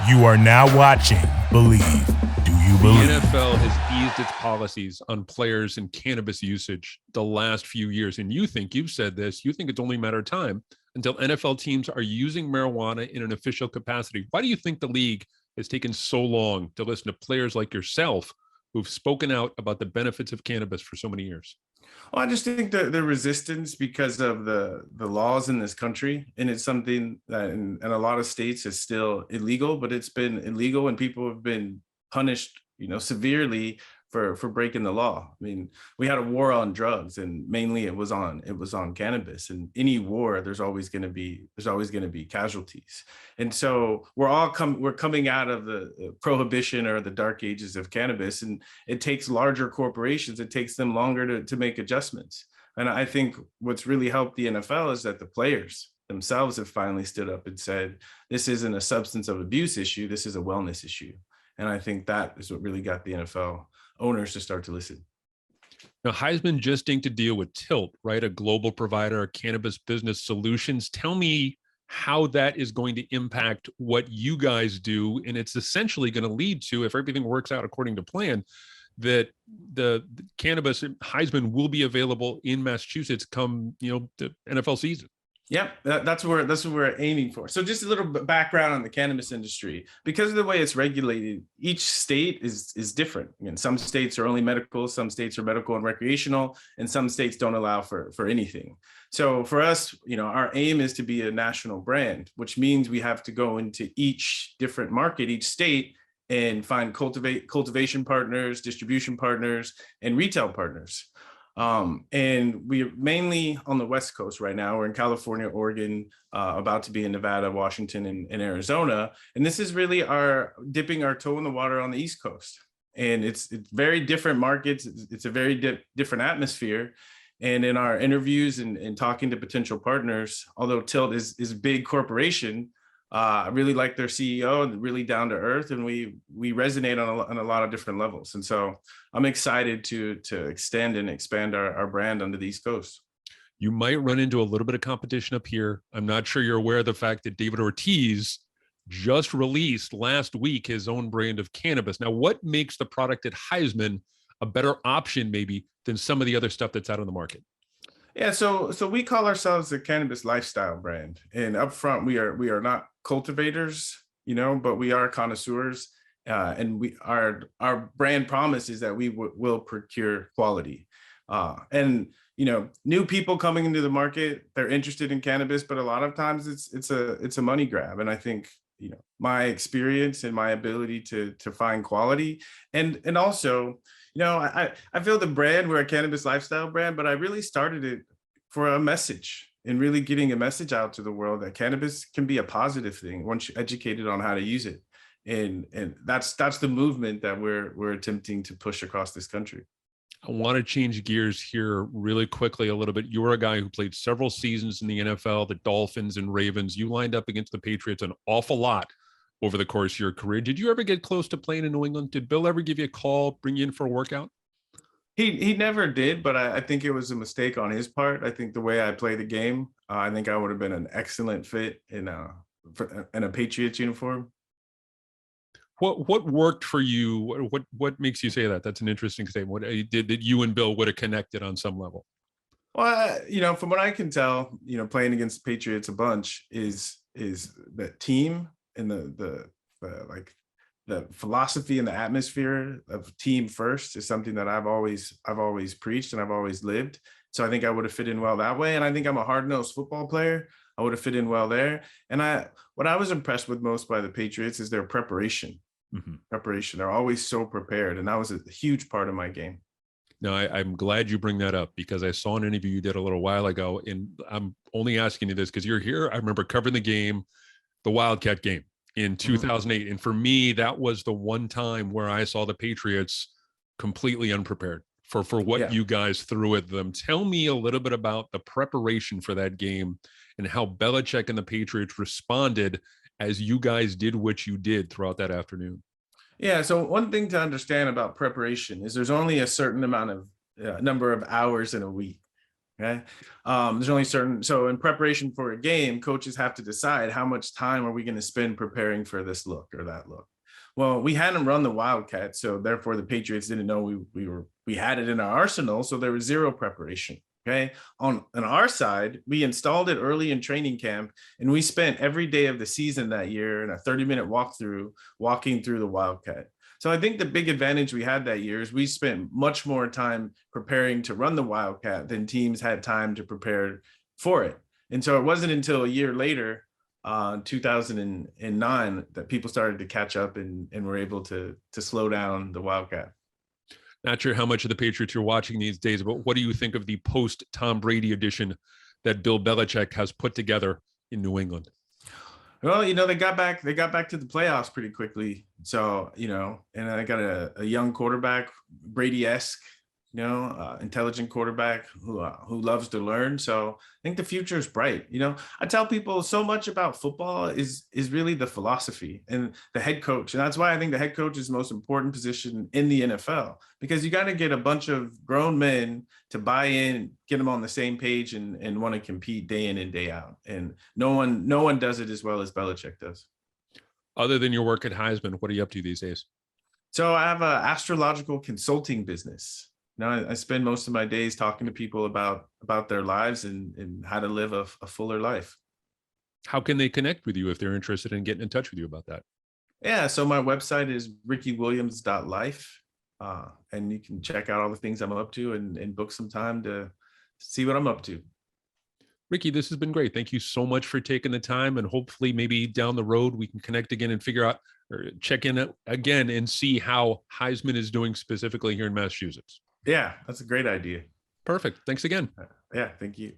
You are now watching Believe. Do you believe? The NFL has eased its policies on players and cannabis usage the last few years. And you've said this, you think it's only a matter of time until NFL teams are using marijuana in an official capacity. Why do you think the league has taken so long to listen to players like yourself who've spoken out about the benefits of cannabis for so many years? Well, I just think that the resistance because of the laws in this country, and it's something that in a lot of states is still illegal, but it's been illegal and people have been punished, severely for breaking the law. I mean, we had a war on drugs, and mainly it was on cannabis. And any war, there's always going to be casualties. And so we're coming out of the prohibition or the dark ages of cannabis, and it takes larger corporations. It takes them longer to make adjustments. And I think what's really helped the NFL is that the players themselves have finally stood up and said, this isn't a substance of abuse issue. This is a wellness issue. And I think that is what really got the NFL owners to start to listen. Now, Highsman just inked a deal with Tilt, right? A global provider of cannabis business solutions. Tell me how that is going to impact what you guys do. And it's essentially going to lead to, if everything works out according to plan, that the cannabis Highsman will be available in Massachusetts come, the NFL season. Yep, that's what we're aiming for. So just a little bit background on the cannabis industry. Because of the way it's regulated, each state is different. Some states are only medical, some states are medical and recreational, and some states don't allow for anything. So for us, our aim is to be a national brand, which means we have to go into each different market, each state, and find cultivation partners, distribution partners, and retail partners. And we're mainly on the West Coast right now. We're in California, Oregon, about to be in Nevada, Washington, and Arizona. And this is really dipping our toe in the water on the East Coast. And it's very different markets. It's a very different atmosphere. And in our interviews and talking to potential partners, although Tilt is a big corporation, I really like their CEO, really down to earth, and we resonate on a lot of different levels. And so I'm excited to extend and expand our brand under the East Coast. You might run into a little bit of competition up here. I'm not sure you're aware of the fact that David Ortiz just released last week his own brand of cannabis. Now, what makes the product at Highsman a better option maybe than some of the other stuff that's out on the market? Yeah, so we call ourselves a cannabis lifestyle brand, and up front we are not cultivators, but we are connoisseurs, and our brand promise is that we will procure quality, and new people coming into the market, they're interested in cannabis, but a lot of times it's a money grab, and I think my experience and my ability to find quality, and also. I feel the brand, we're a cannabis lifestyle brand, but I really started it for a message and really getting a message out to the world that cannabis can be a positive thing once you're educated on how to use it. And that's the movement that we're attempting to push across this country. I want to change gears here really quickly a little bit. You're a guy who played several seasons in the NFL, the Dolphins and Ravens. You lined up against the Patriots an awful lot over the course of your career. Did you ever get close to playing in New England? Did Bill ever give you a call, bring you in for a workout? He never did, but I think it was a mistake on his part. I think the way I play the game, I think I would have been an excellent fit in a Patriots uniform. What worked for you? What makes you say that? That's an interesting statement. What did that you and Bill would have connected on some level? Well, from what I can tell, playing against the Patriots a bunch is that team and the philosophy and the atmosphere of team first is something that I've always preached and I've always lived. So I think I would have fit in well that way. And I think I'm a hard-nosed football player. I would have fit in well there. And what I was impressed with most by the Patriots is their preparation. Mm-hmm. Preparation. They're always so prepared. And that was a huge part of my game. No, I'm glad you bring that up because I saw an interview you did a little while ago. And I'm only asking you this because you're here. I remember covering the game, the Wildcat game in 2008. And for me, that was the one time where I saw the Patriots completely unprepared for what you guys threw at them. Tell me a little bit about the preparation for that game and how Belichick and the Patriots responded as you guys did what you did throughout that afternoon. Yeah, so one thing to understand about preparation is there's only a certain amount of number of hours in a week. Okay. There's only so in preparation for a game, coaches have to decide how much time are we going to spend preparing for this look or that look. Well, we hadn't run the Wildcat, so therefore the Patriots didn't know we had it in our arsenal, so there was zero preparation. Okay. On our side, we installed it early in training camp, and we spent every day of the season that year in a 30-minute walkthrough walking through the Wildcat. So I think the big advantage we had that year is we spent much more time preparing to run the Wildcat than teams had time to prepare for it. And so it wasn't until a year later, 2009, that people started to catch up and were able to slow down the Wildcat. Not sure how much of the Patriots you're watching these days, but what do you think of the post Tom Brady edition that Bill Belichick has put together in New England? Well, they got back to the playoffs pretty quickly. So, and I got a young quarterback, Brady-esque, intelligent quarterback who loves to learn. So I think the future is bright. I tell people so much about football is really the philosophy and the head coach. And that's why I think the head coach is the most important position in the NFL, because you got to get a bunch of grown men to buy in, get them on the same page and want to compete day in and day out. And no one does it as well as Belichick does. Other than your work at Highsman, what are you up to these days? So I have an astrological consulting business. Now I spend most of my days talking to people about their lives and how to live a fuller life. How can they connect with you if they're interested in getting in touch with you about that? Yeah, so my website is rickywilliams.life, and you can check out all the things I'm up to and book some time to see what I'm up to. Ricky, this has been great. Thank you so much for taking the time, and hopefully maybe down the road we can connect again and figure out or check in again and see how Highsman is doing specifically here in Massachusetts. Yeah, that's a great idea. Perfect. Thanks again. Yeah, thank you.